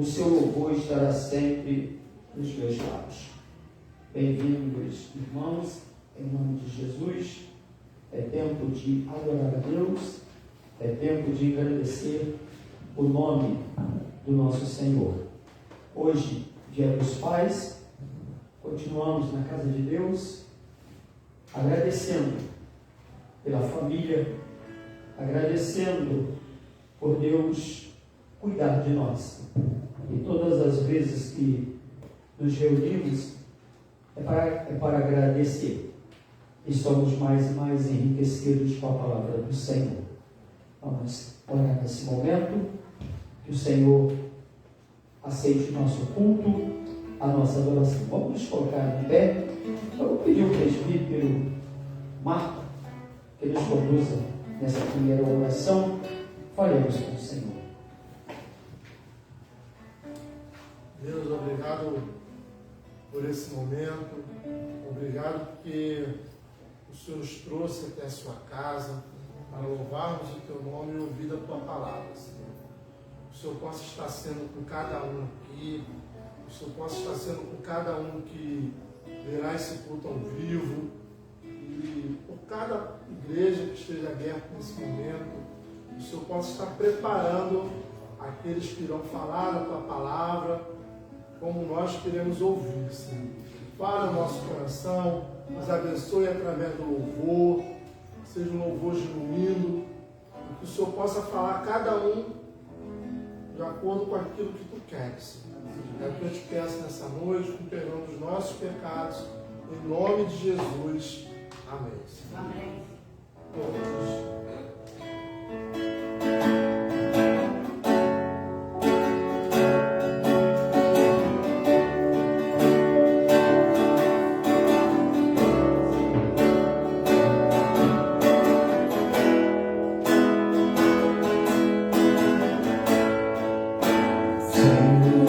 seu louvor estará sempre nos meus lábios. Bem-vindos, irmãos, em nome de Jesus. É tempo de adorar a Deus, é tempo de engrandecer o nome do nosso Senhor. Hoje, Dia dos Pais, continuamos na casa de Deus, agradecendo pela família, agradecendo por Deus cuidar de nós. E todas as vezes que nos reunimos, é para agradecer. E somos mais e mais enriquecidos com a palavra do Senhor. Vamos orar nesse momento, que o Senhor aceite o nosso culto, a nossa adoração. Vamos nos colocar em pé. Vamos pedir o presbítero Marco que nos conduza nessa primeira oração. Falemos com o Senhor. Deus, obrigado por esse momento. Obrigado porque o Senhor nos trouxe até a sua casa para louvarmos o teu nome e ouvir a tua palavra, Senhor. O Senhor possa estar sendo com cada um aqui, o Senhor possa estar sendo com cada um que verá esse culto ao vivo, e por cada igreja que esteja aberta nesse momento, o Senhor possa estar preparando aqueles que irão falar a tua palavra, como nós queremos ouvir, Senhor. Fala o nosso coração, nos abençoe através do louvor, seja um louvor genuíno, e que o Senhor possa falar a cada um de acordo com aquilo que tu queres. É o que eu te peço nessa noite, com perdão dos nossos pecados, em nome de Jesus. Amém. Amém. Todos. Senhor,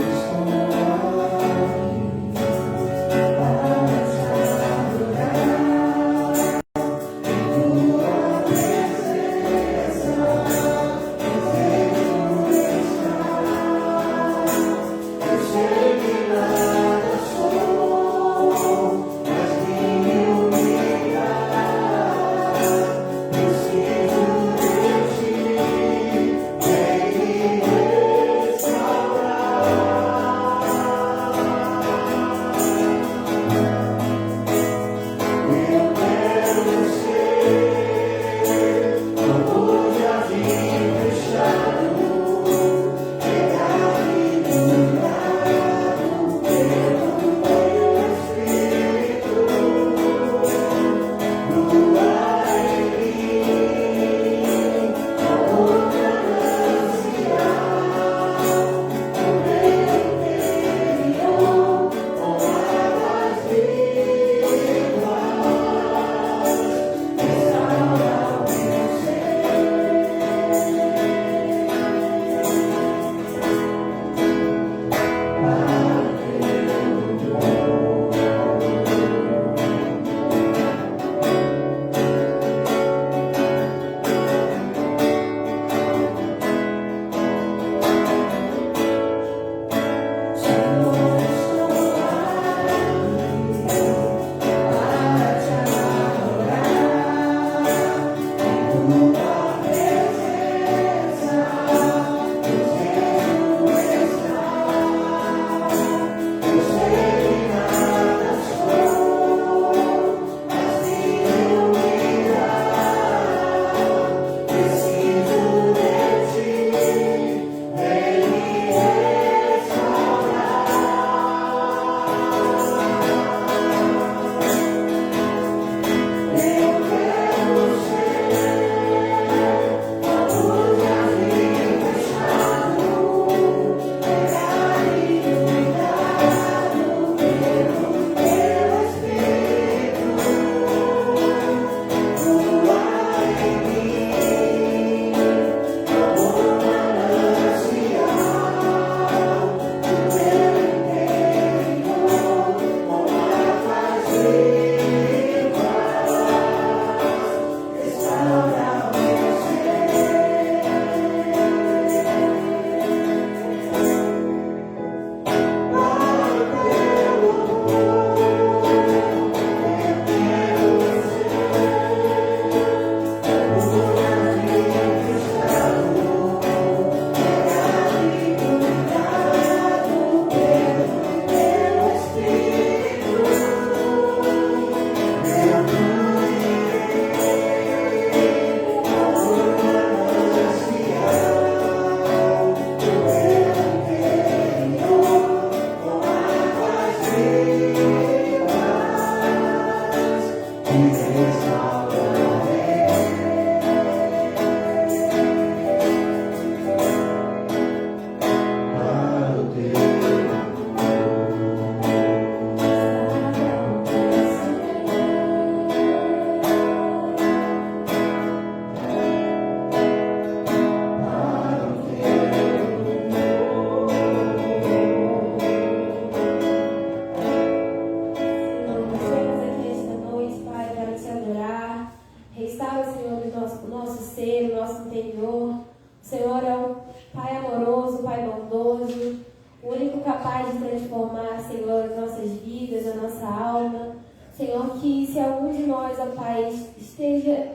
de transformar, Senhor, as nossas vidas, a nossa alma. Senhor, que se algum de nós, ó Pai, esteja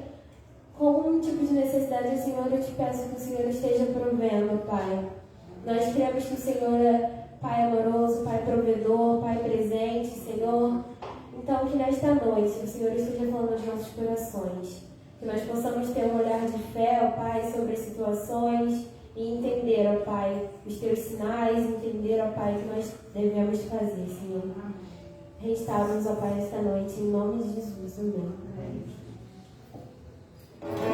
com algum tipo de necessidade, Senhor, eu te peço que o Senhor esteja provendo, Pai. Nós cremos que o Senhor é Pai amoroso, Pai provedor, Pai presente, Senhor. Então, que nesta noite o Senhor esteja falando aos nossos corações. Que nós possamos ter um olhar de fé, ó Pai, sobre as situações e entender, ó Pai, os teus sinais, entender, ó Pai, o que nós devemos fazer, Senhor. Restaura-nos, ó Pai, esta noite, em nome de Jesus. Amém. Eu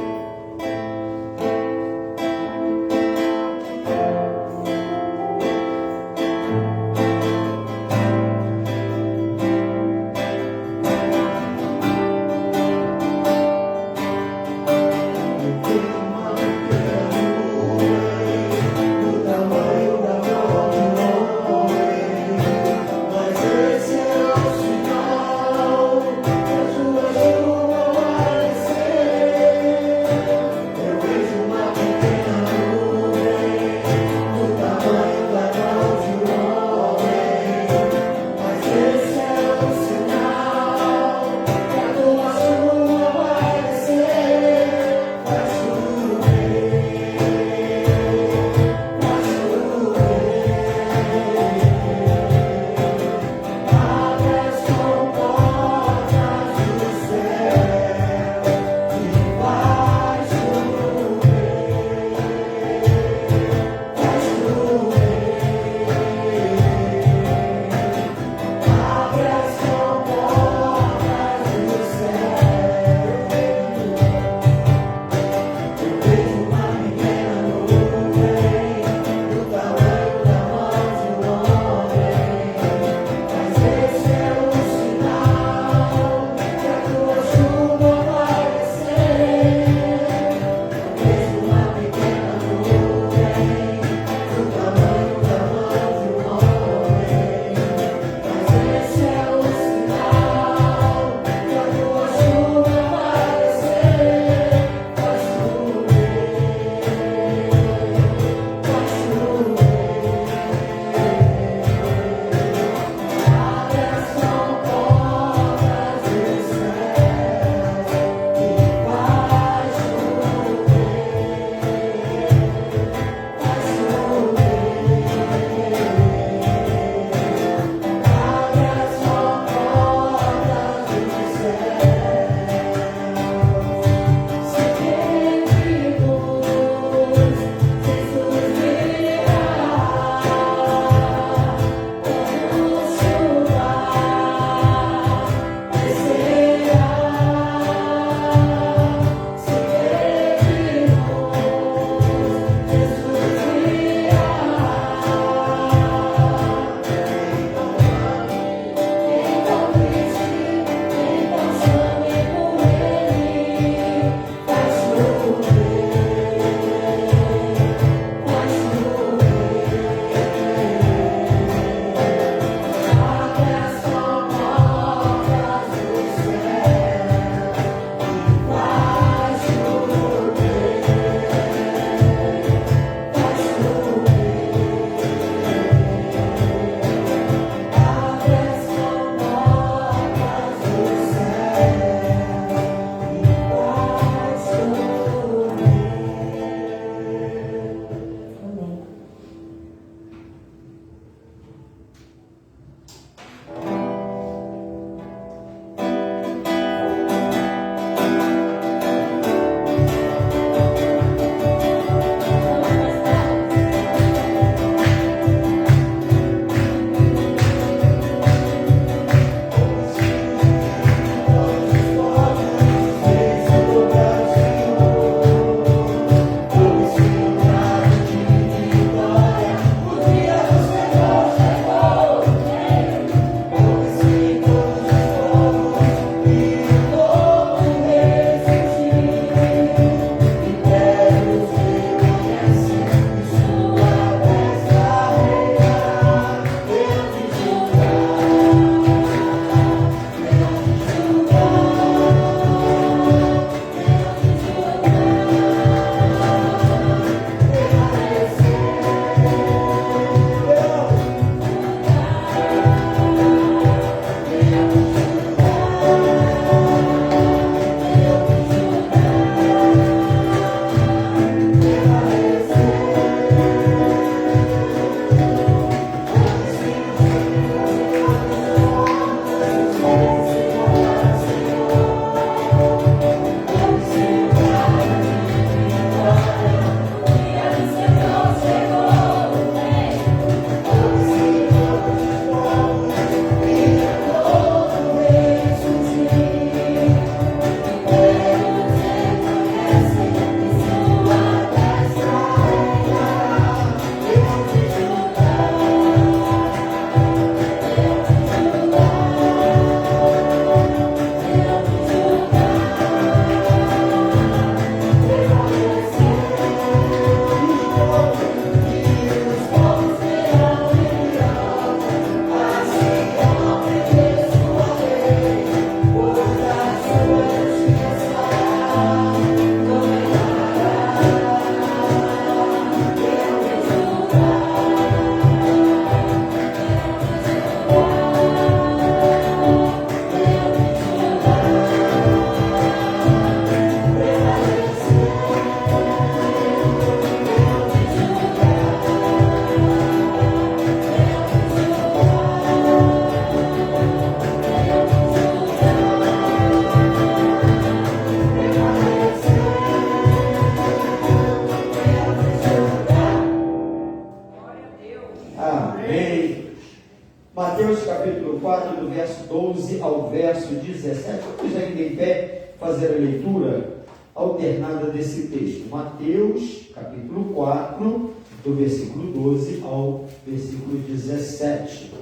Mateus capítulo 4, do verso 12 ao verso 17. Vamos ainda em pé fazer a leitura alternada desse texto. Mateus capítulo 4, do versículo 12 ao versículo 17.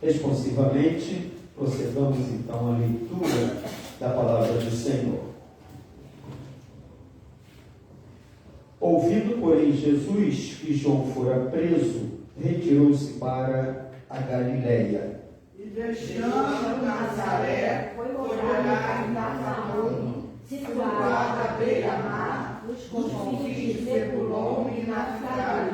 Responsivamente, procedamos então à leitura da palavra do Senhor. Ouvindo, porém, Jesus que João fora preso, retirou-se para a Galileia. E deixando Nazaré, foi morar em Cafarnaum, situada à beira-mar, nos confins de Zebulon e Naphtali,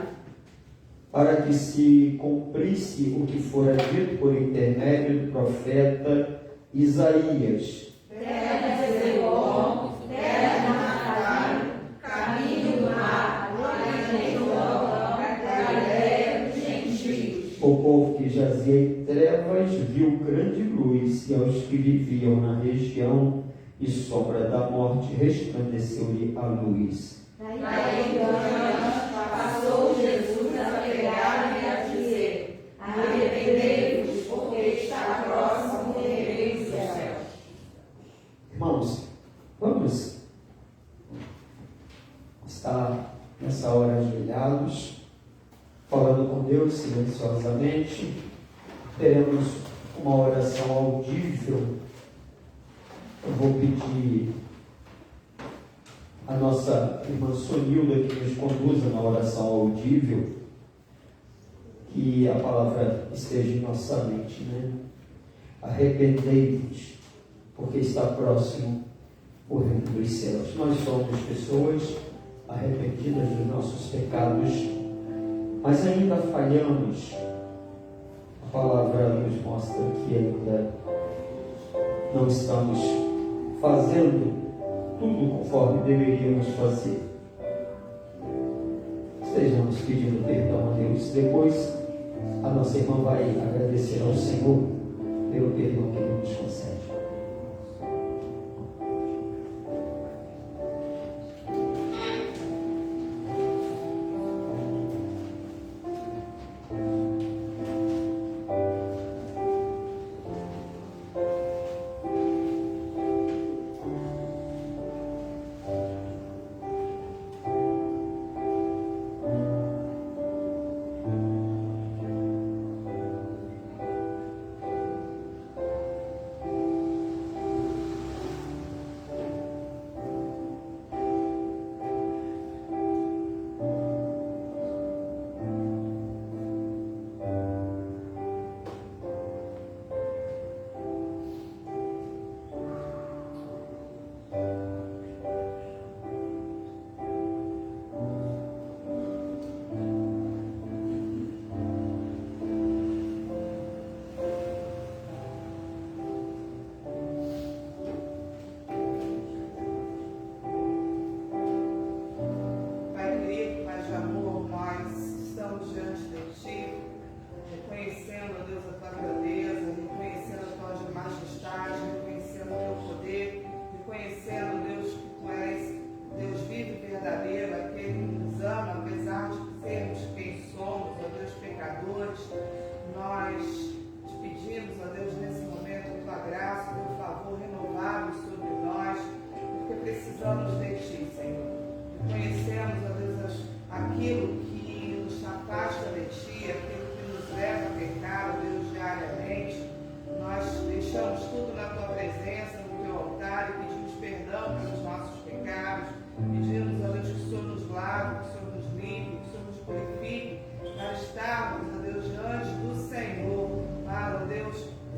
Para que se cumprisse o que fora dito por intermédio do profeta Isaías. terra de Zebulon, terra de Naphtali, caminho do mar, origem do Jordão, Galileia dos gentios. O povo que jazia em trevas viu grande luz, e aos que viviam na região e sombra da morte resplandeceu-lhe a luz. Daí por diante passou Jesus a pregar e a dizer: arrependei-vos, porque está próximo o reino dos céus. Irmãos, vamos estar nessa hora ajoelhados, falando com Deus silenciosamente. Teremos uma oração audível. Eu vou pedir a nossa irmã Sonilda que nos conduza na oração audível, que a palavra esteja em nossa mente, né? Arrependei-vos, porque está próximo o reino dos céus. Nós somos pessoas arrependidas dos nossos pecados, mas ainda falhamos. A palavra nos mostra que ainda não estamos fazendo tudo conforme deveríamos fazer. Estejamos pedindo perdão a Deus. Depois a nossa irmã vai agradecer ao Senhor pelo perdão que Ele nos concede.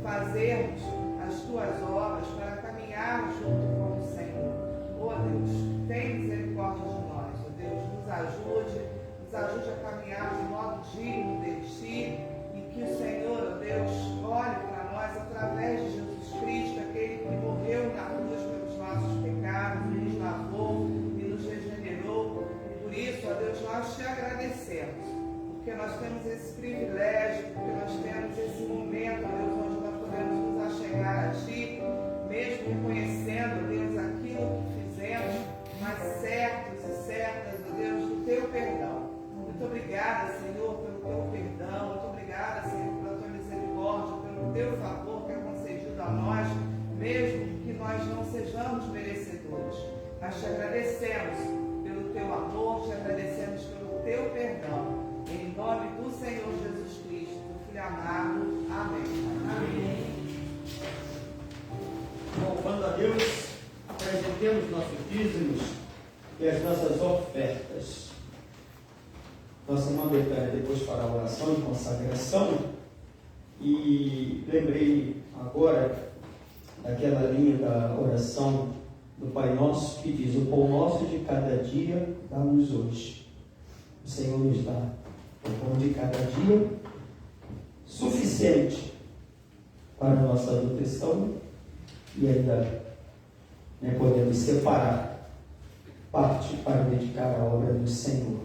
Fazermos as tuas obras para caminhar junto com o Senhor. Oh Deus, tem misericórdia de nós, oh Deus, nos ajude a caminhar de modo digno de Ti, e que o Senhor, oh Deus, olhe para nós através de Jesus Cristo, aquele que morreu na cruz pelos nossos pecados, nos lavou e nos regenerou, e por isso, ó Deus, nós Te agradecemos, porque nós temos esse privilégio, porque nós temos esse momento, ó Deus, onde nós podemos nos achegar a Ti, mesmo reconhecendo, Deus, aquilo que fizemos, mas certos e certas, ó Deus, do Teu perdão. Muito obrigada, Senhor, pelo Teu perdão. agradecemos pelo teu amor, te agradecemos pelo teu perdão. Em nome do Senhor Jesus Cristo, Filho amado. Amém. Amém. Louvando a Deus, apresentemos nossos dízimos e as nossas ofertas. Nossa irmã Betânia depois fará a oração de consagração. E lembrei agora daquela linha da oração do Pai Nosso que diz: o pão nosso de cada dia dá-nos hoje. O Senhor nos dá o pão de cada dia suficiente para a nossa nutrição e ainda podemos separar parte para dedicar a obra do Senhor.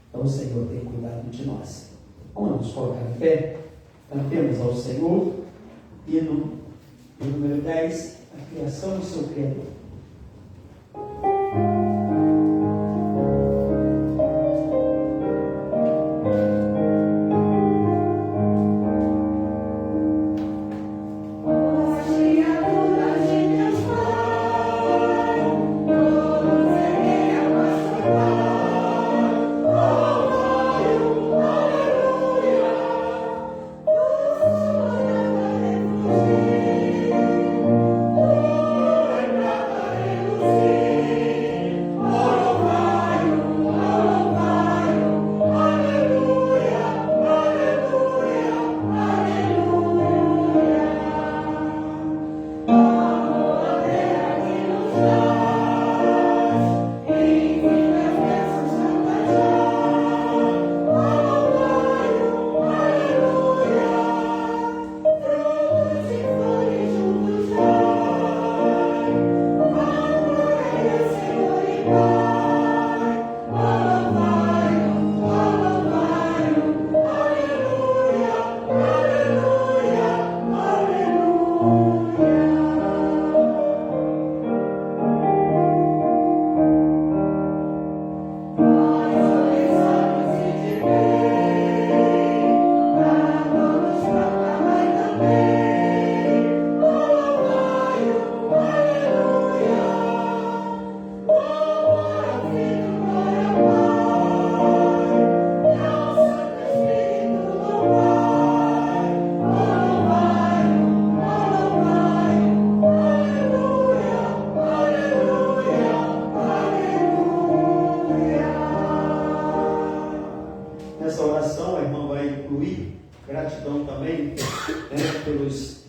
Então o Senhor tem cuidado de nós. Vamos nos colocar em pé, cantemos ao Senhor, hino número 10, a criação do seu Criador.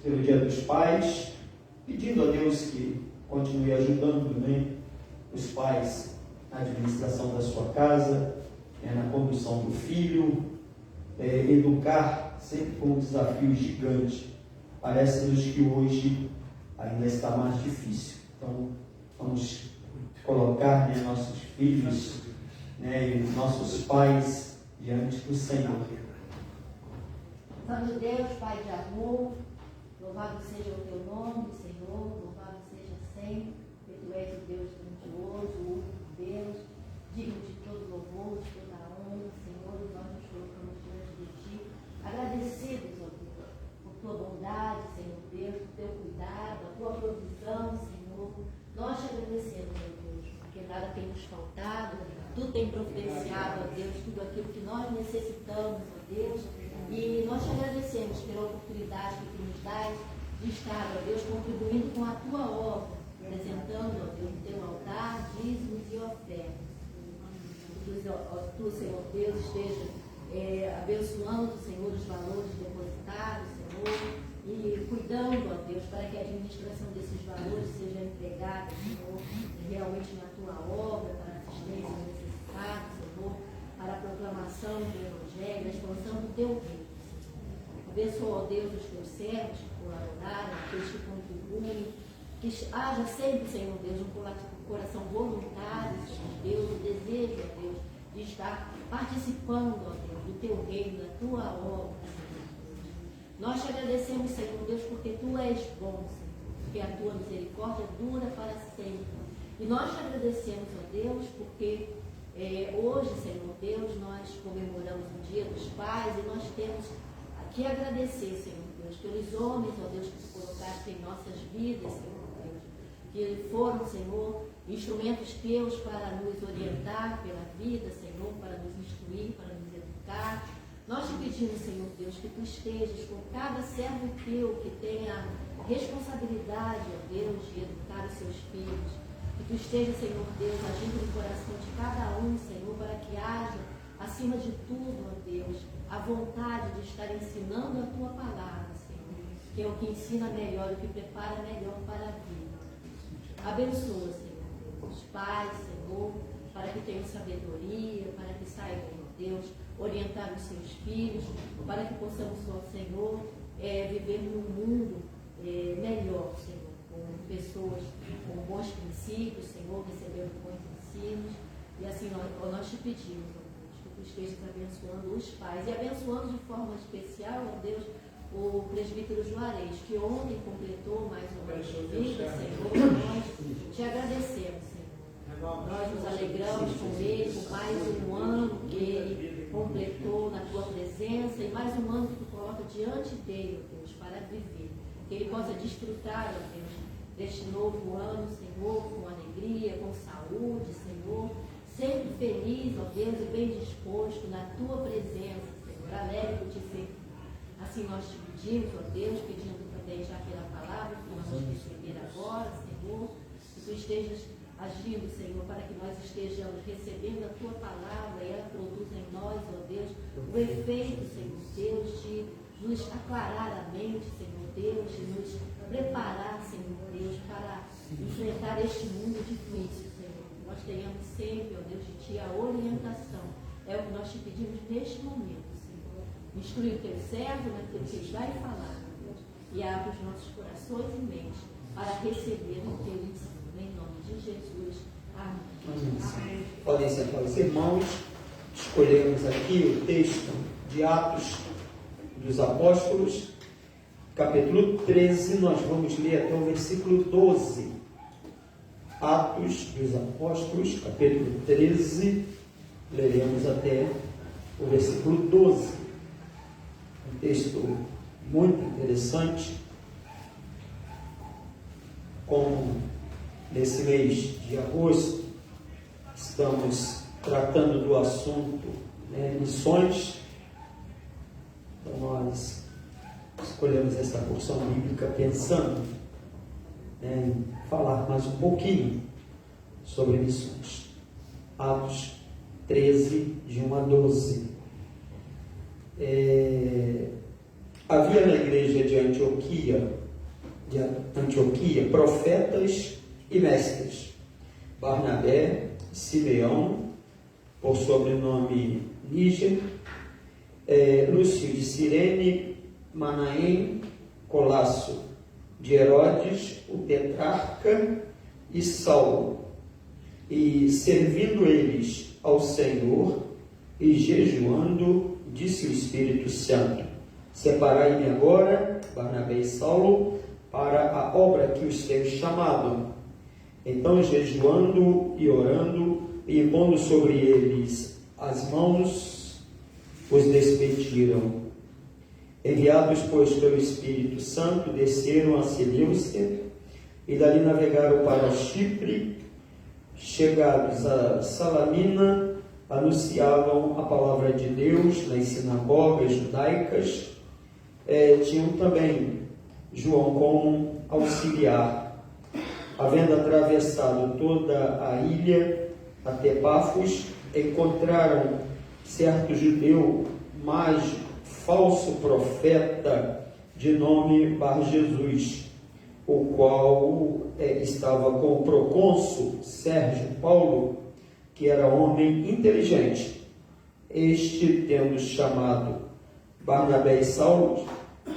Pelo Dia dos Pais, pedindo a Deus que continue ajudando os pais na administração da sua casa, na condução do filho, educar sempre com um desafio gigante. Parece-nos que hoje ainda está mais difícil. Então, vamos colocar nossos filhos e nossos pais diante do Senhor. Santo Deus, Pai de amor, louvado seja o teu nome, Senhor, louvado seja sempre, porque tu és o Deus grandioso, o único Deus, digno de todo louvor, de toda honra, Senhor, e nós nos colocamos diante de ti, agradecidos, ó Deus, por tua bondade, Senhor Deus, por teu cuidado, a tua provisão, Senhor. Nós te agradecemos, ó Deus, porque nada tem nos faltado, tu tem providenciado, ó Deus, tudo aquilo que nós necessitamos, ó Deus. E nós te agradecemos pela oportunidade que tu nos dás de estar, ó Deus, contribuindo com a tua obra, apresentando, ó Deus, no teu altar, dízimos e ofertas. Tu, Senhor Deus, esteja abençoando, Senhor, os valores depositados, Senhor, e cuidando, ó Deus, para que a administração desses valores seja empregada, Senhor, realmente na tua obra, para a assistência ao necessitado, Senhor, para a proclamação do Evangelho, a expansão do teu reino. Abençoa, ó Deus, os teus servos que colaboraram, aqueles que contribuem, que haja sempre, Senhor Deus, um coração voluntário, Senhor Deus, o desejo, ó Deus, de estar participando, ó Deus, do teu reino, da tua obra, Senhor Deus. Nós te agradecemos, Senhor Deus, porque tu és bom, Senhor, porque a tua misericórdia dura para sempre. E nós te agradecemos, ó Deus, porque hoje, Senhor Deus, nós comemoramos o Dia dos Pais e nós temos que agradecer, Senhor Deus, pelos homens, ó Deus, que tu colocaste em nossas vidas, Senhor Deus, que foram, Senhor, instrumentos teus para nos orientar pela vida, Senhor, para nos instruir, para nos educar. Nós te pedimos, Senhor Deus, que tu estejas com cada servo teu que tenha responsabilidade, ó Deus, de educar os seus filhos. Que tu esteja, Senhor Deus, agindo no coração de cada um, Senhor, para que haja, acima de tudo, ó Deus, a vontade de estar ensinando a tua palavra, Senhor, que é o que ensina melhor, o que prepara melhor para a vida. Abençoa, Senhor Deus, os pais, Senhor, para que tenham sabedoria, para que saibam, ó Deus, orientar os seus filhos, para que possamos, ó Senhor, viver num mundo melhor, Senhor, com pessoas com bons princípios, Senhor, recebendo bons ensinos. E assim nós te pedimos, ó Deus, que tu estejas abençoando os pais e abençoando de forma especial, ó Deus, o presbítero Juarez, que ontem completou mais um ano de vida, Senhor. Nós te agradecemos, Senhor. Nós nos alegramos com ele, por mais um ano que ele completou na tua presença e mais um ano que tu coloca diante dele, ó Deus, para viver. Que ele possa desfrutar, ó Deus, deste novo ano, Senhor, com alegria, com saúde, Senhor, sempre feliz, ó Deus, e bem disposto na tua presença, Senhor, alegre por te servir. Assim nós te pedimos, ó Deus, pedindo também já pela palavra que nós vamos receber agora, Senhor, que tu estejas agindo, Senhor, para que nós estejamos recebendo a tua palavra e ela produza em nós, ó Deus, o efeito, Senhor Deus, de nos aclarar a mente, Senhor Deus, de nos preparar, Senhor Deus, para enfrentar este mundo difícil, Senhor. Que nós tenhamos sempre, ó Deus, de ti a orientação. É o que nós te pedimos neste momento, Senhor. Instrui o teu servo naquilo que ele vai falar, Deus, e abre os nossos corações e mentes para receber o teu ensino. Em nome de Jesus. Amém. Amém. Podem sentar os irmãos. Escolhemos aqui o texto de Atos dos Apóstolos, capítulo 13, nós vamos ler até o versículo 12. Atos dos Apóstolos, capítulo 13, leremos até o versículo 12. Um texto muito interessante, como nesse mês de agosto estamos tratando do assunto missões. Então nós escolhemos essa porção bíblica pensando em falar mais um pouquinho sobre missões. Atos 13, de 1 a 12. Havia na igreja de Antioquia profetas e mestres: Barnabé, Simeão, por sobrenome Níger, Lúcio de Cirene, Manaém, Colasso de Herodes, o tetrarca, e Saulo. E servindo eles ao Senhor e jejuando, disse o Espírito Santo: separai-me agora, Barnabé e Saulo, para a obra que os tenho chamado. Então, jejuando e orando, e impondo sobre eles as mãos, os despediram. Enviados, pois, pelo Espírito Santo, desceram a Seleucia e dali navegaram para Chipre. Chegados a Salamina, anunciavam a palavra de Deus nas sinagogas judaicas. Tinham também João como auxiliar. Havendo atravessado toda a ilha até Pafos, encontraram certo judeu mágico, falso profeta, de nome Bar-Jesus, o qual estava com o procônsul Sérgio Paulo, que era homem inteligente. Este, tendo chamado Barnabé e Saulo,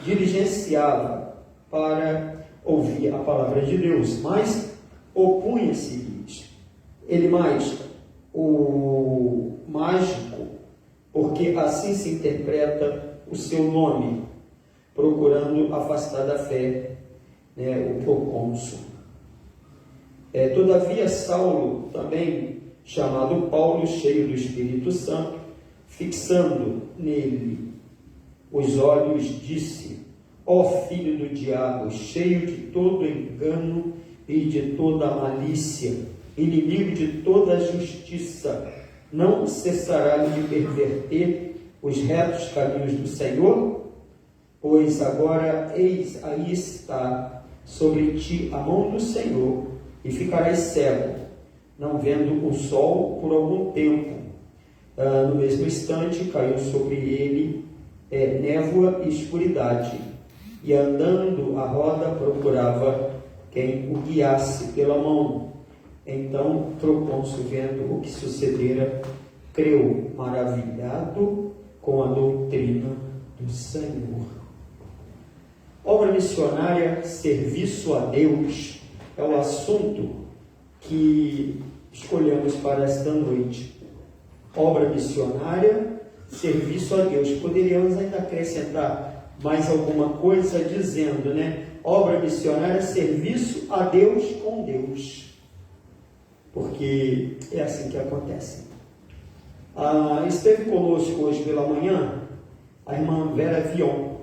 diligenciava para ouvir a palavra de Deus, mas opunha-se-lhes. Ele mais, o mágico, porque assim se interpreta o seu nome, procurando afastar da fé o procônsul. Todavia Saulo, também chamado Paulo, cheio do Espírito Santo, fixando nele os olhos, disse: ó filho do diabo, cheio de todo engano e de toda a malícia, inimigo de toda a justiça, não cessará de perverter os retos caminhos do Senhor? Pois agora, eis, aí está sobre ti a mão do Senhor, e ficarás cego, não vendo o sol por algum tempo. No mesmo instante caiu sobre ele névoa e escuridade, e andando a roda procurava quem o guiasse pela mão. Então Troconso, vendo o que sucedera, creu, maravilhado com a doutrina do Senhor. Obra missionária, serviço a Deus, é o assunto que escolhemos para esta noite. Obra missionária, serviço a Deus. Poderíamos ainda acrescentar mais alguma coisa dizendo, né? Obra missionária, serviço a Deus com Deus. Porque é assim que acontece. Esteve conosco hoje pela manhã a irmã Vera Vion.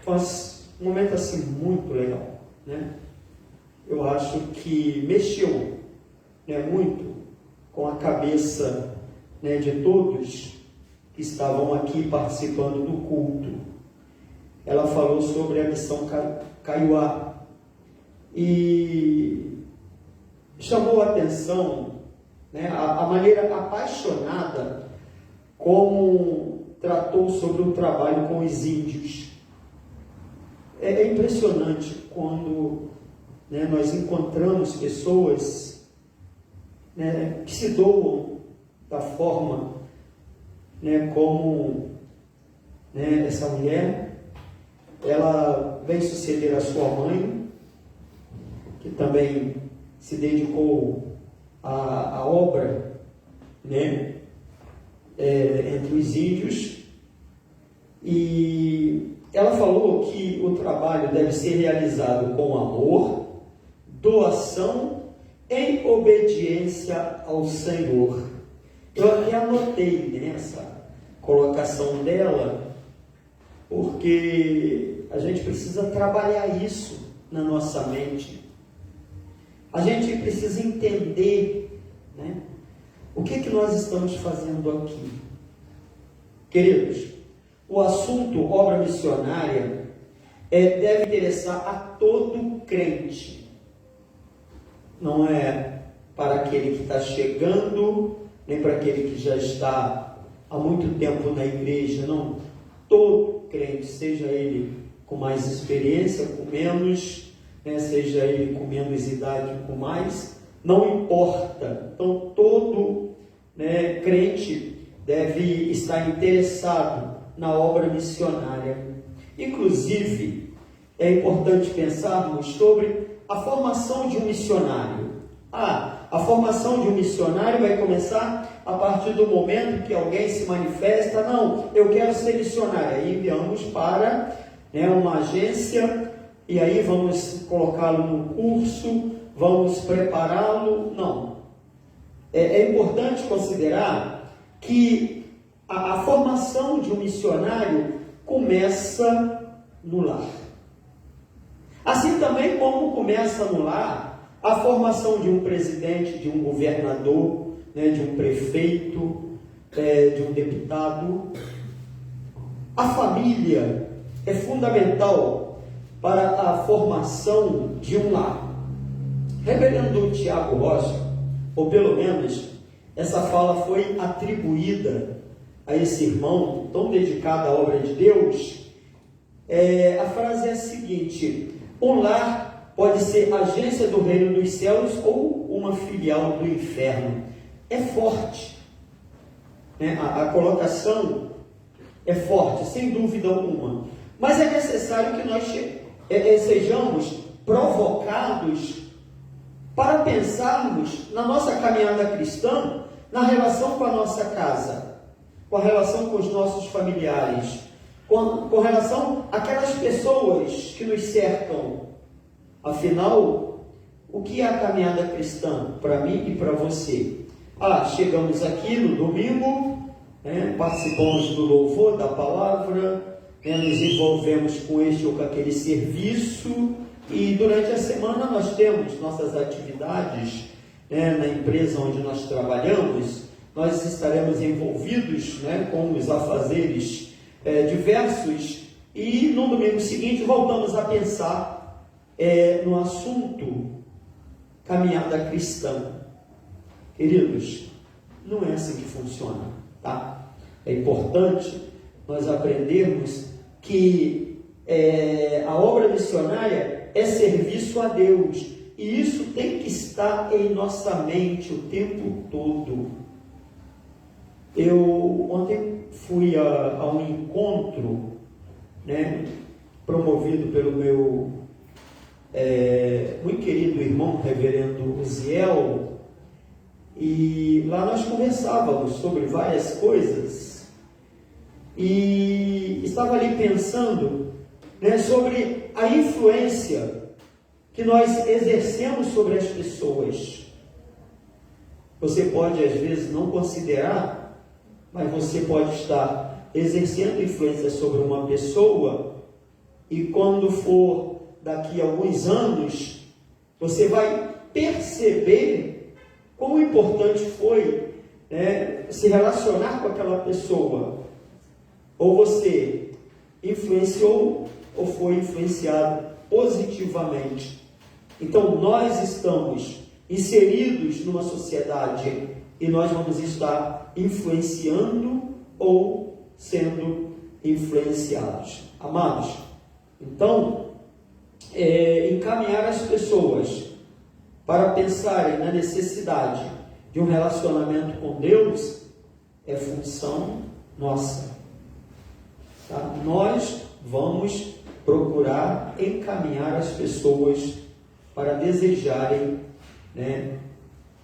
Faz um momento assim muito legal, né? Eu acho que mexeu, né, muito com a cabeça, né, de todos que estavam aqui participando do culto. Ela falou sobre a missão Kaiowá e chamou a atenção, né, a maneira apaixonada como tratou sobre o trabalho com os índios. É impressionante quando, né, nós encontramos pessoas, né, que se doam da forma, né, como, né, essa mulher. Ela vem suceder a sua mãe, que também se dedicou à obra, né, entre os índios, e ela falou que o trabalho deve ser realizado com amor, doação, em obediência ao Senhor. Eu até anotei nessa colocação dela, porque a gente precisa trabalhar isso na nossa mente. A gente precisa entender, né, o que nós estamos fazendo aqui. Queridos, o assunto obra missionária deve interessar a todo crente. Não é para aquele que está chegando, nem para aquele que já está há muito tempo na igreja, não. Todo crente, seja ele com mais experiência, com menos, né, seja ele com menos idade, com mais, não importa. Então, todo, né, crente deve estar interessado na obra missionária. Inclusive, é importante pensarmos sobre a formação de um missionário. A formação de um missionário vai começar a partir do momento que alguém se manifesta: não, eu quero ser missionário. Aí enviamos para, né, uma agência, e aí vamos colocá-lo no curso, vamos prepará-lo. Não. É importante considerar que a formação de um missionário começa no lar. Assim também como começa no lar a formação de um presidente, de um governador, né, de um prefeito, de um deputado. A família é fundamental para a formação de um lar. Reverendo Tiago Rocha, ou pelo menos essa fala foi atribuída a esse irmão tão dedicado à obra de Deus. A frase é a seguinte: um lar pode ser agência do reino dos céus ou uma filial do inferno. É forte, né? A colocação é forte, sem dúvida alguma. Mas é necessário que nós sejamos provocados para pensarmos na nossa caminhada cristã, na relação com a nossa casa, com a relação com os nossos familiares, com relação àquelas pessoas que nos cercam. Afinal, o que é a caminhada cristã para mim e para você? Chegamos aqui no domingo, né, participamos do louvor, da palavra, né, nos envolvemos com este ou com aquele serviço, E durante a semana nós temos nossas atividades, né, na empresa onde nós trabalhamos. Nós estaremos envolvidos, né, com os afazeres diversos, e no domingo seguinte voltamos a pensar no assunto caminhada cristã. Queridos, não é assim que funciona, tá? É importante nós aprendermos que a obra missionária é serviço a Deus, e isso tem que estar em nossa mente o tempo todo. Eu ontem fui a um encontro, né, promovido pelo meu muito querido irmão, reverendo Uziel, e lá nós conversávamos sobre várias coisas, e estava ali pensando, né, sobre a influência que nós exercemos sobre as pessoas. Você pode às vezes não considerar, mas você pode estar exercendo influência sobre uma pessoa, e quando for daqui a alguns anos, você vai perceber quão importante foi, né, se relacionar com aquela pessoa. Ou você influenciou, ou foi influenciado positivamente. Então, nós estamos inseridos numa sociedade, e nós vamos estar influenciando ou sendo influenciados. Amados, então, encaminhar as pessoas para pensarem na necessidade de um relacionamento com Deus é função nossa. Tá? Nós vamos procurar encaminhar as pessoas para desejarem, né,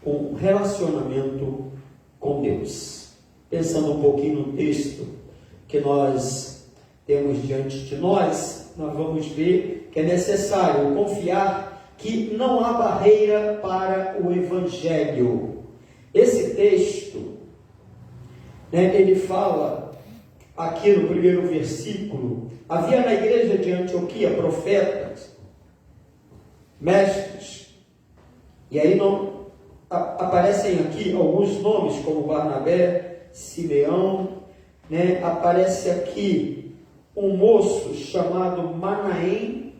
um relacionamento com Deus. Pensando um pouquinho no texto que nós temos diante de nós, nós vamos ver que é necessário confiar que não há barreira para o Evangelho. Esse texto, né, ele fala aqui no primeiro versículo: havia na igreja de Antioquia profetas, mestres, e aí aparecem aqui alguns nomes como Barnabé, Simeão, né? Aparece aqui um moço chamado Manaém,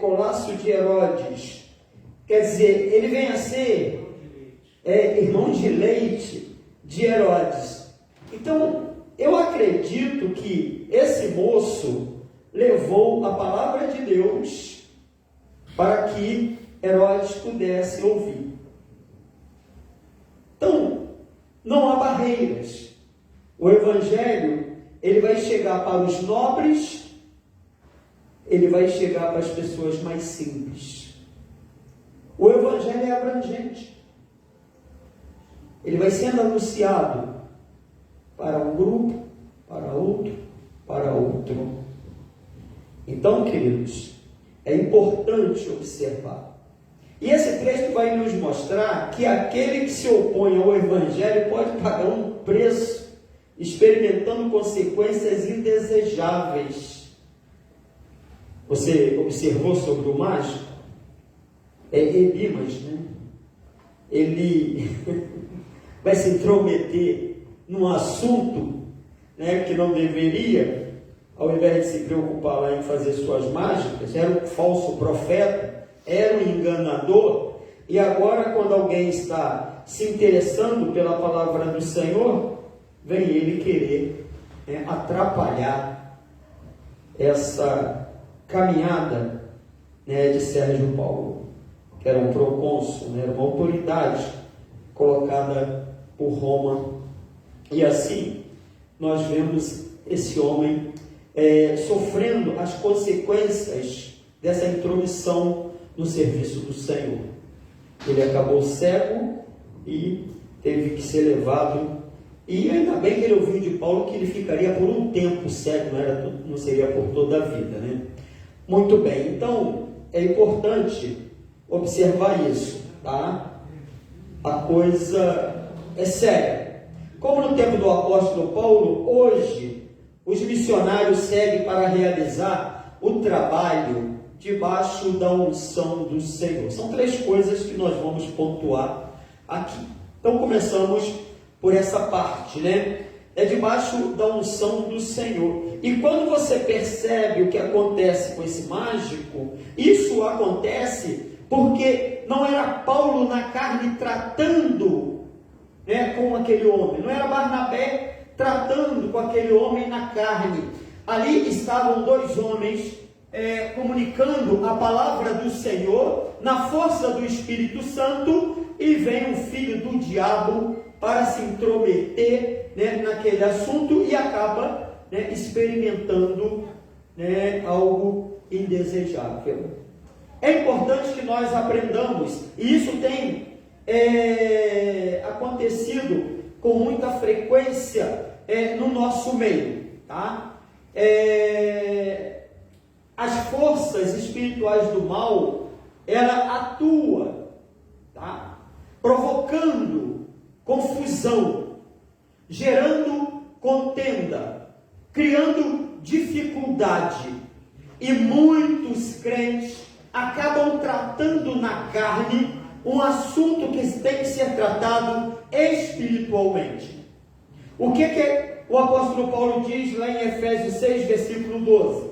Colácio de Herodes, quer dizer, ele vem a ser irmão de leite de Herodes. Então, eu acredito que esse moço levou a palavra de Deus para que Herodes pudesse ouvir. Então, não há barreiras. O Evangelho, ele vai chegar para os nobres, ele vai chegar para as pessoas mais simples. O Evangelho é abrangente. Ele vai sendo anunciado para um grupo, para outro, para outro. Então, queridos, é importante observar. E esse texto vai nos mostrar que aquele que se opõe ao Evangelho pode pagar um preço, experimentando consequências indesejáveis. Você observou sobre o mágico? Elimas, né? Ele vai se intrometer num assunto, né, que não deveria, ao invés de se preocupar lá em fazer suas mágicas. Era um falso profeta, era um enganador, e agora, quando alguém está se interessando pela palavra do Senhor, vem ele querer, né, atrapalhar essa caminhada, né, de Sérgio Paulo, que era um procônsul, né, era uma autoridade colocada por Roma. E assim nós vemos esse homem sofrendo as consequências dessa intromissão no serviço do Senhor. Ele acabou cego e teve que ser levado, e ainda bem que ele ouviu de Paulo que ele ficaria por um tempo cego, não seria por toda a vida, né? Muito bem, então é importante observar isso, tá? A coisa é séria. Como no tempo do apóstolo Paulo, hoje os missionários seguem para realizar o trabalho debaixo da unção do Senhor. São 3 coisas que nós vamos pontuar aqui. Então começamos por essa parte, né? É debaixo da unção do Senhor. E quando você percebe o que acontece com esse mágico, isso acontece porque não era Paulo na carne tratando, né, com aquele homem, não era Barnabé tratando com aquele homem na carne. Ali estavam 2 homens comunicando a palavra do Senhor na força do Espírito Santo, e vem um filho do diabo para se intrometer, né, naquele assunto, e acaba, né, experimentando, né, algo indesejável. É importante que nós aprendamos, e isso tem acontecido com muita frequência no nosso meio, tá? As forças espirituais do mal, ela atua, tá? Provocando confusão, gerando contenda, criando dificuldade, e muitos crentes acabam tratando na carne um assunto que tem que ser tratado espiritualmente. O que o apóstolo Paulo diz lá em Efésios 6, versículo 12?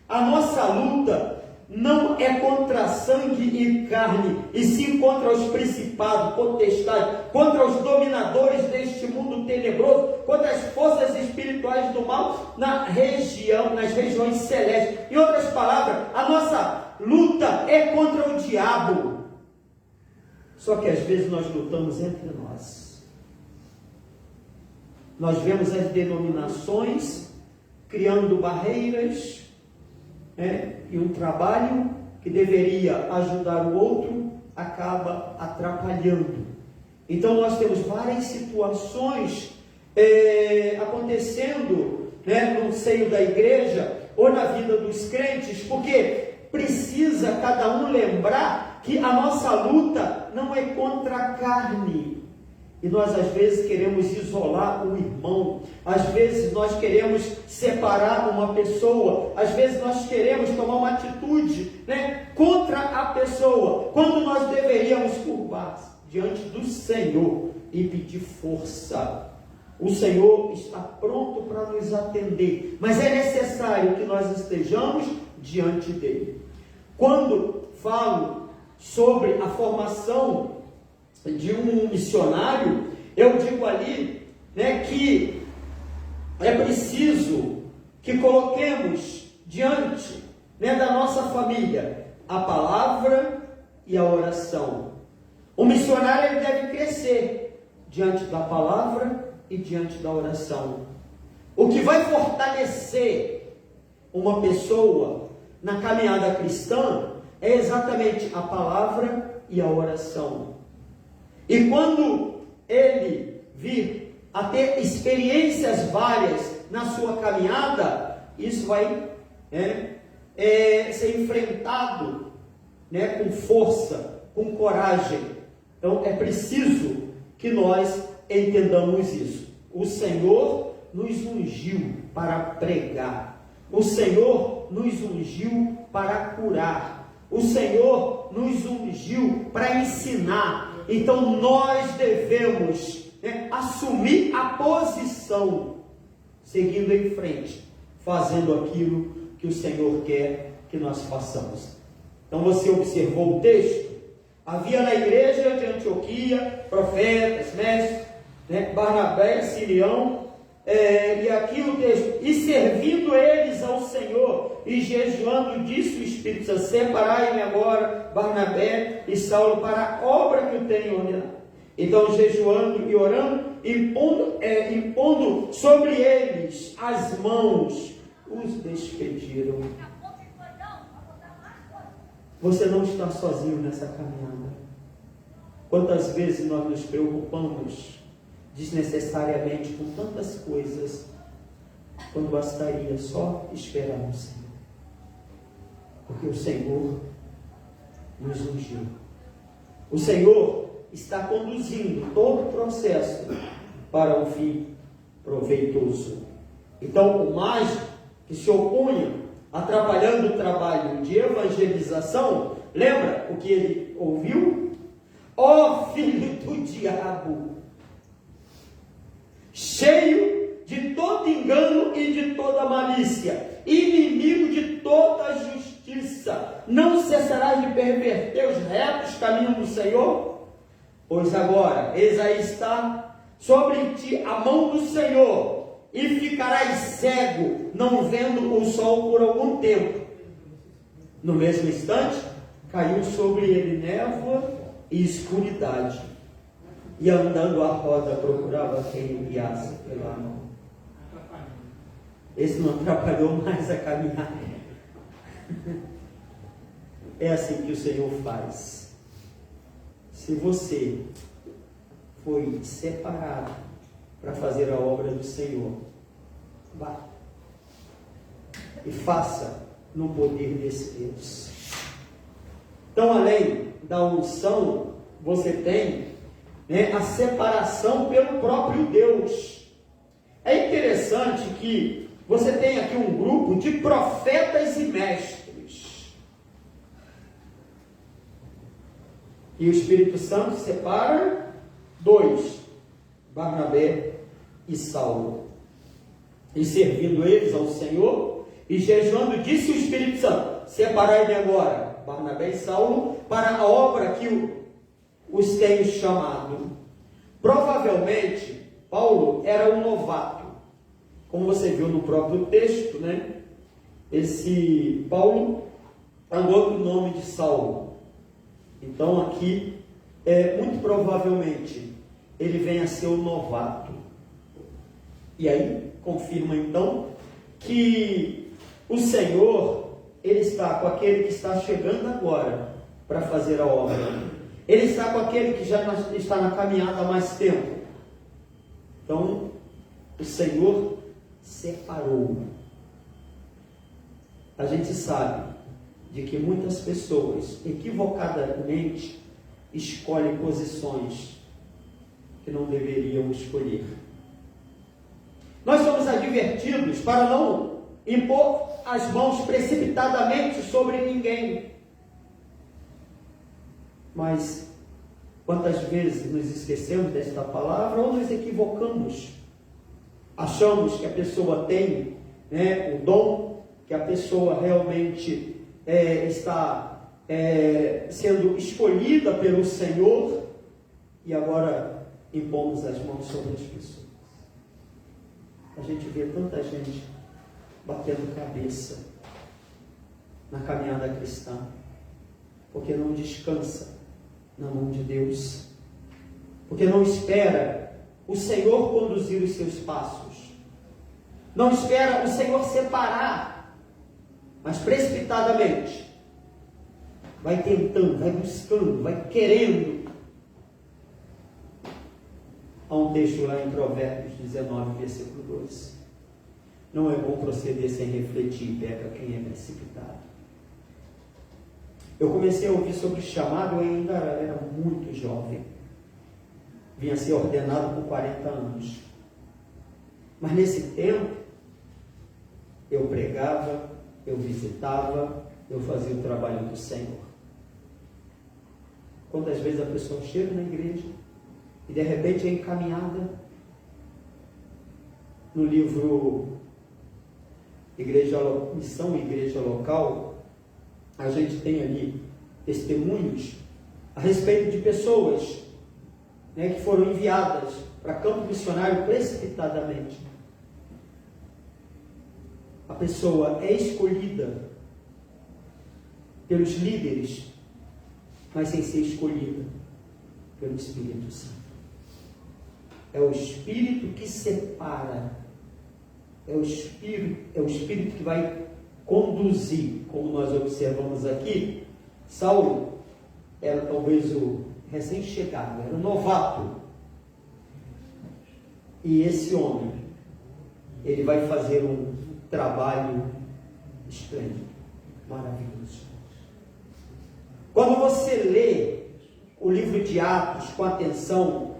A nossa luta não é contra sangue e carne, e sim contra os principados, potestades, contra os dominadores deste mundo tenebroso, contra as forças espirituais do mal nas regiões celestes. Em outras palavras, a nossa luta é contra o diabo. Só que às vezes nós lutamos entre nós. Nós vemos as denominações criando barreiras, e um trabalho que deveria ajudar o outro acaba atrapalhando. Então nós temos várias situações acontecendo, né, no seio da igreja ou na vida dos crentes, porque precisa cada um lembrar que a nossa luta não é contra a carne. E nós às vezes queremos isolar o irmão, às vezes nós queremos separar uma pessoa, às vezes nós queremos tomar uma atitude, né, contra a pessoa, quando nós deveríamos curvar diante do Senhor e pedir força. O Senhor está pronto para nos atender, mas é necessário que nós estejamos diante dele. Quando falo sobre a formação de um missionário, eu digo ali, né, que é preciso que coloquemos diante, né, da nossa família a palavra e a oração. O missionário, ele deve crescer diante da palavra e diante da oração. O que vai fortalecer uma pessoa na caminhada cristã é exatamente a palavra e a oração. E quando ele vir a ter experiências várias na sua caminhada, isso vai ser enfrentado, né, com força, com coragem. Então é preciso que nós entendamos isso. O Senhor nos ungiu para pregar. O Senhor nos ungiu para curar. O Senhor nos ungiu para ensinar. Então nós devemos, né, assumir a posição, seguindo em frente, fazendo aquilo que o Senhor quer que nós façamos. Então você observou o texto? Havia na igreja de Antioquia profetas, mestres, né, Barnabé, Simeão, e aqui o texto: e servindo eles ao Senhor e jejuando, disse o Espírito Santo: separai-me agora Barnabé e Saulo para a obra que eu tenho ordenado. Então, jejuando e orando, impondo sobre eles as mãos, os despediram. Você não está sozinho nessa caminhada. Quantas vezes nós nos preocupamos desnecessariamente com tantas coisas, quando bastaria só esperar no Senhor, porque o Senhor nos ungiu. O Senhor está conduzindo todo o processo para um fim proveitoso. Então o mágico que se opunha atrapalhando o trabalho de evangelização, lembra o que ele ouviu? Ó filho do diabo, cheio de todo engano e de toda malícia, inimigo de toda justiça, não cessarás de perverter os retos caminhos do Senhor? Pois agora, eis aí está sobre ti a mão do Senhor, e ficarás cego, não vendo o sol por algum tempo. No mesmo instante, caiu sobre ele névoa e escuridade, e andando à roda procurava quem o guiasse pela mão. Esse não atrapalhou mais a caminhada. É assim que o Senhor faz. Se você foi separado para fazer a obra do Senhor, vá e faça no poder desse Deus. Então, além da unção, você tem, né, a separação pelo próprio Deus. É interessante que você tem aqui um grupo de profetas e mestres, e o Espírito Santo separa dois, Barnabé e Saulo, e servindo eles ao Senhor e jejuando, disse o Espírito Santo: separai-me agora, Barnabé e Saulo, para a obra que os tenho chamado. Provavelmente Paulo era um novato, como você viu no próprio texto, né? Esse Paulo andou com o nome de Saulo. Então aqui, muito provavelmente, ele vem a ser um novato. E aí, confirma então, que o Senhor, ele está com aquele que está chegando agora para fazer a obra. Ele está com aquele que já está na caminhada há mais tempo. Então, o Senhor separou. A gente sabe de que muitas pessoas equivocadamente escolhem posições que não deveriam escolher. Nós somos advertidos para não impor as mãos precipitadamente sobre ninguém. Mas quantas vezes nos esquecemos desta palavra ou nos equivocamos? Achamos que a pessoa tem, né, o dom, que a pessoa realmente está sendo escolhida pelo Senhor, e agora impomos as mãos sobre as pessoas. A gente vê tanta gente batendo cabeça na caminhada cristã, porque não descansa na mão de Deus, porque não espera o Senhor conduzir os seus passos, não espera o Senhor separar, mas precipitadamente vai tentando, vai buscando, vai querendo. Há um texto lá em Provérbios 19, versículo 12: não é bom proceder sem refletir, peca quem é precipitado. Eu comecei a ouvir sobre chamado, eu ainda era muito jovem, vinha ser ordenado com 40 anos, mas nesse tempo eu pregava, eu visitava, eu fazia o trabalho do Senhor. Quantas vezes a pessoa chega na igreja e de repente é encaminhada no livro Missão Igreja Local. A gente tem ali testemunhos a respeito de pessoas, né, que foram enviadas para campo missionário precipitadamente. A pessoa é escolhida pelos líderes, mas sem ser escolhida pelo Espírito Santo. É o Espírito que separa, é o Espírito que vai conduzir, como nós observamos aqui. Saulo era talvez o recém-chegado, era um novato, e esse homem, ele vai fazer um trabalho esplêndido, maravilhoso. Quando você lê o livro de Atos com atenção,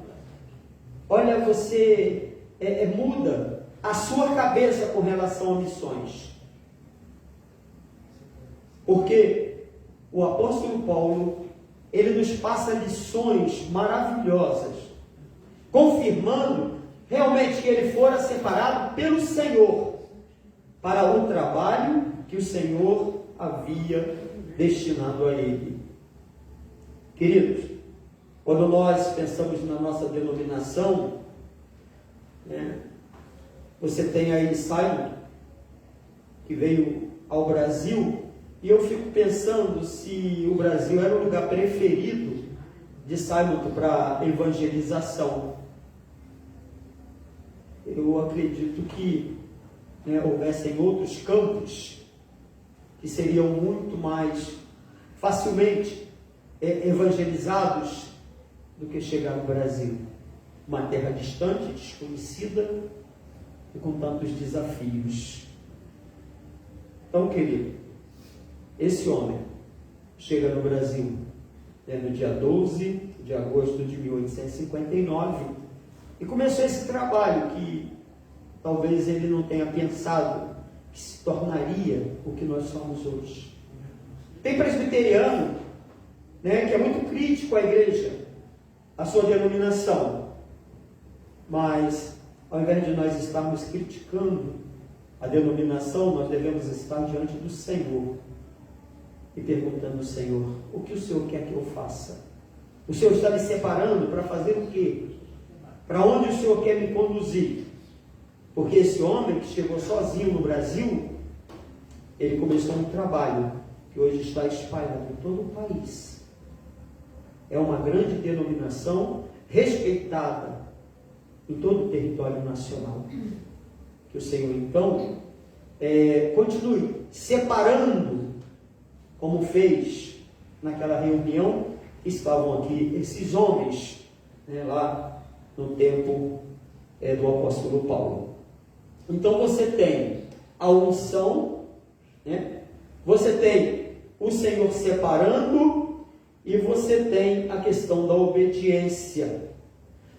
olha, você muda a sua cabeça com relação a missões. Porque o apóstolo Paulo, ele nos passa lições maravilhosas, confirmando realmente que ele fora separado pelo Senhor para o trabalho que o Senhor havia destinado a ele. Queridos, quando nós pensamos na nossa denominação, você tem aí Simon, que veio ao Brasil, e eu fico pensando se o Brasil era o lugar preferido de Simon para evangelização. Eu acredito que houvessem outros campos que seriam muito mais facilmente evangelizados do que chegar no Brasil, uma terra distante, desconhecida e com tantos desafios. Então, querido, esse homem chega no Brasil no dia 12 de agosto de 1859 e começou esse trabalho que talvez ele não tenha pensado que se tornaria o que nós somos hoje. Tem presbiteriano, que é muito crítico à igreja, à sua denominação, mas ao invés de nós estarmos criticando a denominação, nós devemos estar diante do Senhor e perguntando ao Senhor: o que o Senhor quer que eu faça? O Senhor está me separando para fazer o quê? Para onde o Senhor quer me conduzir? Porque esse homem que chegou sozinho no Brasil, ele começou um trabalho que hoje está espalhado em todo o país. É uma grande denominação respeitada em todo o território nacional. Que o Senhor, então, continue separando, como fez naquela reunião que estavam aqui esses homens, lá no tempo do apóstolo Paulo. Então você tem a unção, você tem o Senhor separando e você tem a questão da obediência.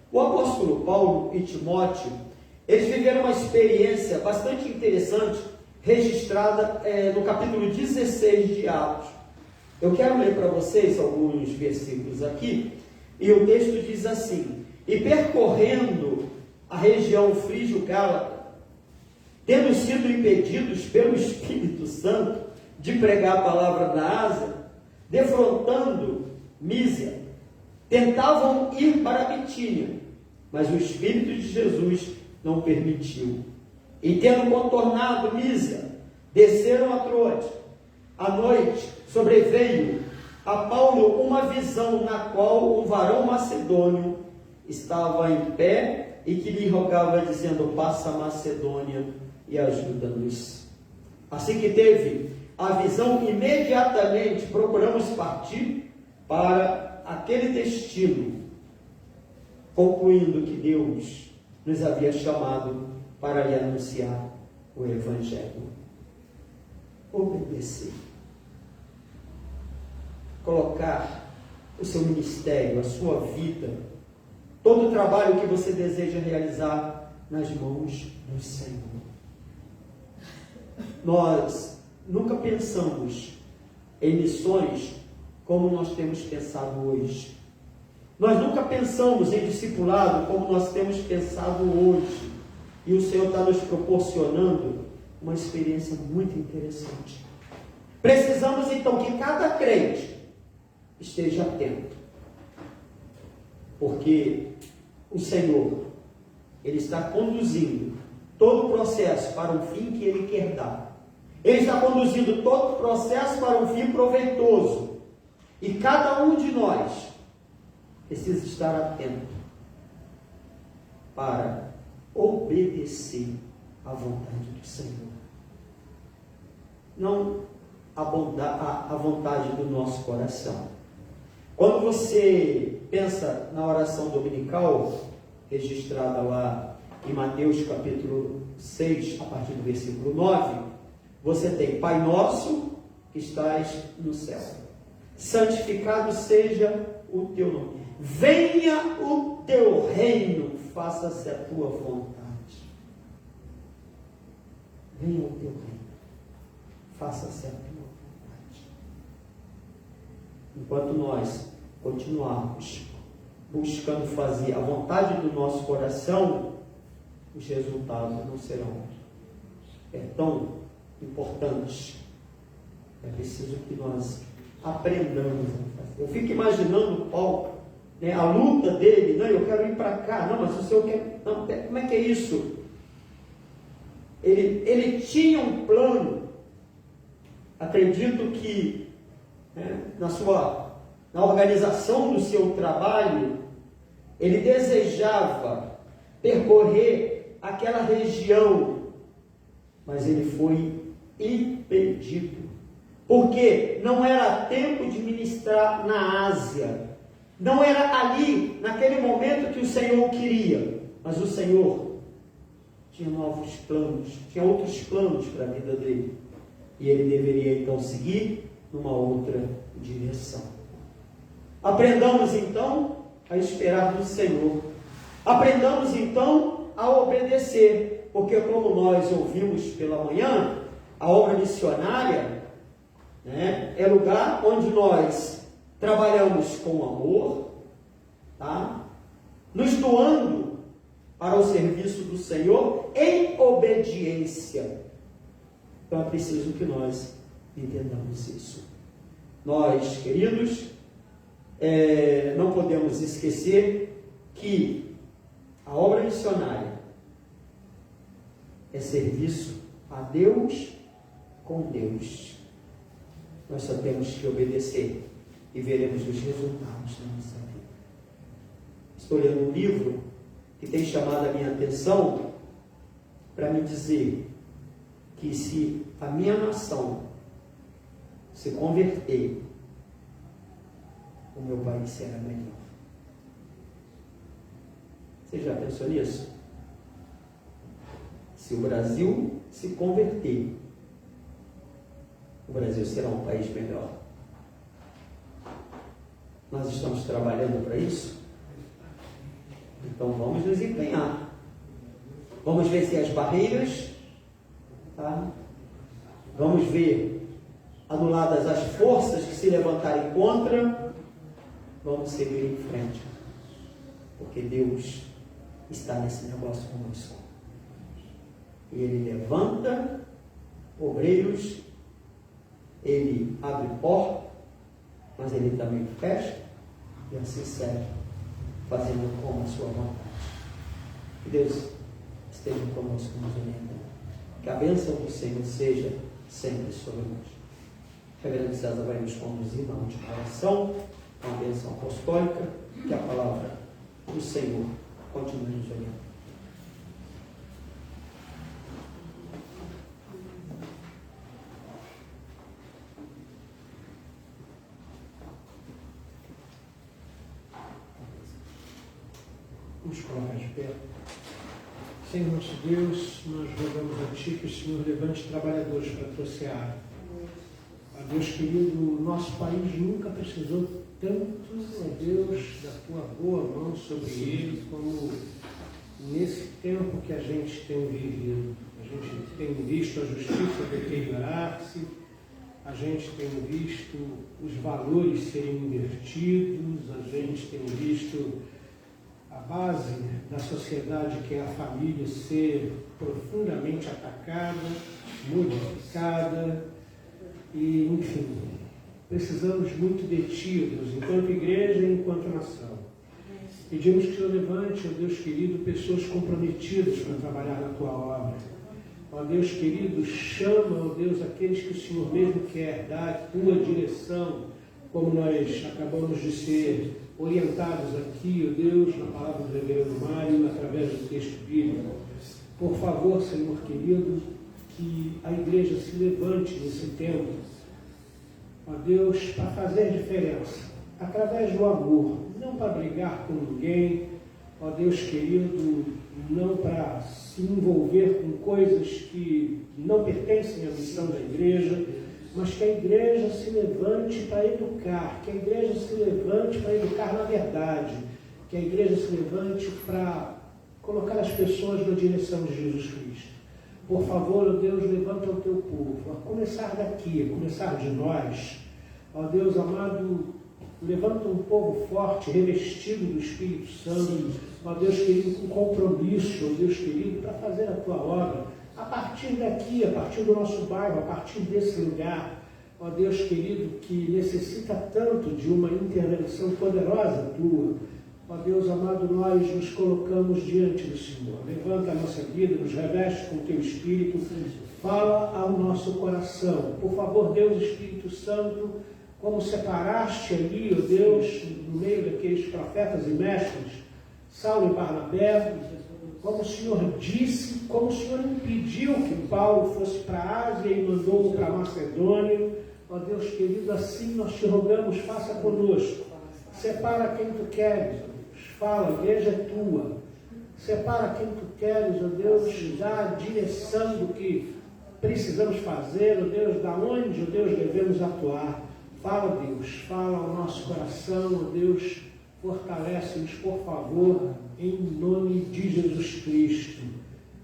O apóstolo Paulo e Timóteo, eles viveram uma experiência bastante interessante, registrada no capítulo 16 de Atos. Eu quero ler para vocês alguns versículos aqui, e o texto diz assim: e percorrendo a região frígio-gálata, tendo sido impedidos pelo Espírito Santo de pregar a palavra na Ásia, defrontando Mísia, tentavam ir para a Bitínia, mas o Espírito de Jesus não permitiu. E tendo contornado Mísia, desceram a Troade. À noite sobreveio a Paulo uma visão, na qual um varão macedônio estava em pé e que lhe rogava, dizendo: passa a Macedônia e ajuda-nos. Assim que teve a visão, imediatamente procuramos partir para aquele destino, concluindo que Deus nos havia chamado para lhe anunciar o Evangelho. Obedecer. Colocar o seu ministério, a sua vida, todo o trabalho que você deseja realizar nas mãos do Senhor. Nós nunca pensamos em missões como nós temos pensado hoje. Nós nunca pensamos em discipulado como nós temos pensado hoje. E o Senhor está nos proporcionando uma experiência muito interessante. Precisamos então que cada crente esteja atento, porque o Senhor, Ele está conduzindo todo o processo para o fim que Ele quer dar. Ele está conduzindo todo o processo para um fim proveitoso. E cada um de nós precisa estar atento para obedecer à vontade do Senhor. Não a vontade do nosso coração. Quando você pensa na oração dominical, registrada lá em Mateus capítulo 6, a partir do versículo 9, você tem: Pai nosso que estás no céu, santificado seja o teu nome, venha o teu reino, faça-se a tua vontade. Venha o teu reino, faça-se a tua vontade. enquanto nós continuarmos buscando fazer a vontade do nosso coração, os resultados não serão. É tão importante. É preciso que nós aprendamos a fazer. Eu fico imaginando Paulo, né, a luta dele. Não, eu quero ir para cá. Não, mas o senhor quer... Não, como é que é isso? Ele tinha um plano. Acredito que, né, na organização do seu trabalho, ele desejava percorrer aquela região, mas ele foi impedido, porque não era tempo de ministrar na Ásia, não era ali, naquele momento que o Senhor queria, mas o Senhor tinha novos planos, tinha outros planos para a vida dele, e ele deveria então seguir numa outra direção. Aprendamos então a esperar no Senhor. Aprendamos então a obedecer, porque como nós ouvimos pela manhã, a obra missionária, né, é lugar onde nós trabalhamos com amor, tá? Nos doando para o serviço do Senhor em obediência. Então é preciso que nós entendamos isso. Nós, queridos, não podemos esquecer que a obra missionária é serviço a Deus com Deus. Nós só temos que obedecer e veremos os resultados da nossa vida. Estou lendo um livro que tem chamado a minha atenção para me dizer que se a minha nação se converter, o meu país será melhor. Você já pensou nisso? Se o Brasil se converter, o Brasil será um país melhor. Nós estamos trabalhando para isso? Então vamos nos empenhar. Vamos vencer as barreiras, tá? Vamos ver anuladas as forças que se levantarem contra. Vamos seguir em frente, porque Deus está nesse negócio conosco. E Ele levanta obreiros, Ele abre porta, mas Ele também fecha, e assim segue, fazendo como a sua vontade. Que Deus esteja conosco, nos orientando. Que a bênção do Senhor seja sempre sobre nós. O Reverendo César vai nos conduzir na última oração, com a bênção apostólica, que a palavra do Senhor continue nos orientando. Vamos colocar de pé. Senhor nosso Deus, nós rogamos a Ti que o Senhor levante trabalhadores para a Tua seara. Ó Deus querido, o nosso país nunca precisou tanto, ó Deus, da Tua boa mão sobre ele, como nesse tempo que a gente tem vivido. A gente tem visto a justiça deteriorar-se, a gente tem visto os valores serem invertidos, a gente tem visto a base da sociedade, que é a família, ser profundamente atacada, modificada, e, enfim, precisamos muito de Ti, Deus, enquanto igreja e enquanto nação. Pedimos que o Senhor levante, ó Deus querido, pessoas comprometidas para trabalhar na Tua obra. Ó Deus querido, chama, ó Deus, aqueles que o Senhor mesmo quer dar a Tua direção, como nós acabamos de ser orientados aqui, ó Deus, na palavra do Reverendo Mário, através do texto bíblico. Por favor, Senhor querido, que a igreja se levante nesse tempo, ó Deus, para fazer diferença, através do amor, não para brigar com ninguém, ó Deus querido, não para se envolver com coisas que não pertencem à missão da igreja, mas que a igreja se levante para educar, que a igreja se levante para educar na verdade, que a igreja se levante para colocar as pessoas na direção de Jesus Cristo. Por favor, ó Deus, levanta o Teu povo, a começar daqui, a começar de nós. Ó Deus amado, Levanta um povo forte, revestido do Espírito Santo, ó Deus querido, com compromisso, ó Deus querido, para fazer a tua obra, a partir daqui, a partir do nosso bairro, a partir desse lugar, ó Deus querido, que necessita tanto de uma intervenção poderosa tua. Ó Deus amado, nós nos colocamos diante do Senhor. Levanta a nossa vida, nos reveste com o teu Espírito, fala ao nosso coração. Por favor, Deus Espírito Santo, como separaste ali, ó Deus, no meio daqueles profetas e mestres, Saulo e Barnabé, como o Senhor disse, como o Senhor impediu que Paulo fosse para a Ásia e mandou-o para a Macedônia, ó Deus querido, assim nós te rogamos, faça conosco. Separa quem tu queres, ó Deus, fala, a igreja é tua. Separa quem tu queres, ó Deus, dá a direção do que precisamos fazer, ó Deus, da onde, ó Deus, devemos atuar. Fala, Deus, fala ao nosso coração, ó Deus, fortalece-nos, por favor, em nome de Jesus Cristo.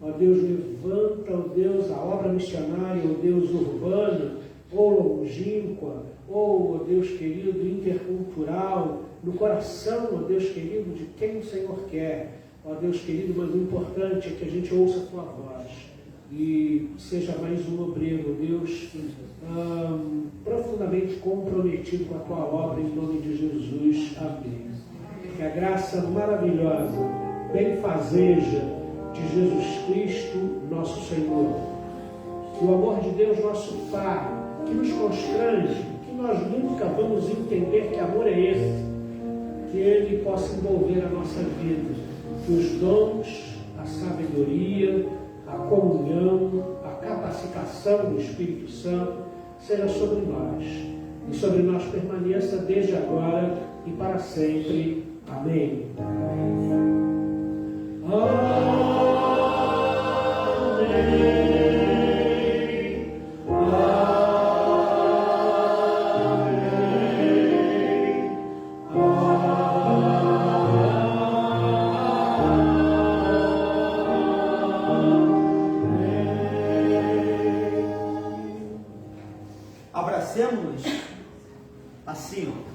Ó Deus, levanta, ó Deus, a obra missionária, ó Deus, urbana, ou longínqua, ou, ó Deus querido, intercultural, no coração, ó Deus querido, de quem o Senhor quer. Ó Deus querido, mas o importante é que a gente ouça a tua voz e seja mais um obreiro, Deus, profundamente comprometido com a tua obra, em nome de Jesus. Amém. Que a graça maravilhosa, benfazeja de Jesus Cristo, nosso Senhor, que o amor de Deus, nosso Pai, que nos constrange, que nós nunca vamos entender que amor é esse, que Ele possa envolver a nossa vida, que os dons, a sabedoria, a comunhão, a capacitação do Espírito Santo seja sobre nós, e sobre nós permaneça desde agora e para sempre. Amém. Abracemos-nos assim, ó.